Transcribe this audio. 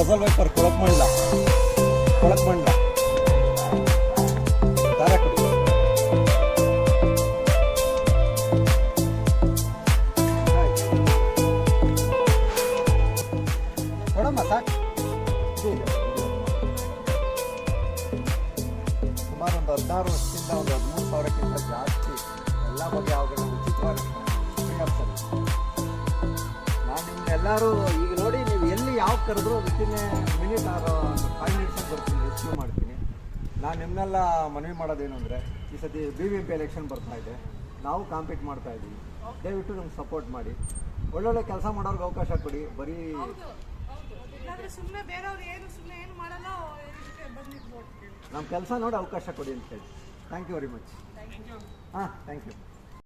Nasal wiper ಕೊಳಕ್ ಮಾಡಲ ದಾರ ಕೊಡಿ. ಕೊಡಮ್ಮ ಸಾಕು. ಸುಮಾರು ಒಂದು 16 ವರ್ಷದಿಂದ ಒಂದು 13,000ಕ್ಕಿಂತ ಜಾಸ್ತಿ ಎಲ್ಲ ಬಗೆಯ ಅವುಗಳನ್ನ ಉಚಿತವಾಗಿ ನಾನು ನಿಮ್ಗೆಲ್ಲರೂ ಈಗ ನೋಡಿ, ನೀವು ಎಲ್ಲಿ ಯಾವ ಕರೆದ್ರೂ ವಿತಿನ್ ಮಿನಿಟ್ ಆರೋ 5 ಮಿನಿಟ್ಸ್ ಬರ್ತೀನಿ, ರಿಸೀವ್ ಮಾಡ್ತೀನಿ. ನಾನು ನಿಮ್ಮನ್ನೆಲ್ಲ ಮನವಿ ಮಾಡೋದೇನು ಅಂದರೆ, ಈ ಸತಿ BBMP ಎಲೆಕ್ಷನ್ ಬರ್ತಾ ಇದೆ, ನಾವು ಕಾಂಪೀಟ್ ಮಾಡ್ತಾ ಇದ್ದೀವಿ. ದಯವಿಟ್ಟು ನಮ್ಗೆ ಸಪೋರ್ಟ್ ಮಾಡಿ, ಒಳ್ಳೊಳ್ಳೆ ಕೆಲಸ ಮಾಡೋರ್ಗೆ ಅವಕಾಶ ಕೊಡಿ. ಬರೀ ನಮ್ಮ ಕೆಲಸ ನೋಡಿ ಅವಕಾಶ ಕೊಡಿ ಅಂತ ಹೇಳಿ. Thank you very much. ಹಾಂ, ಥ್ಯಾಂಕ್ ಯು.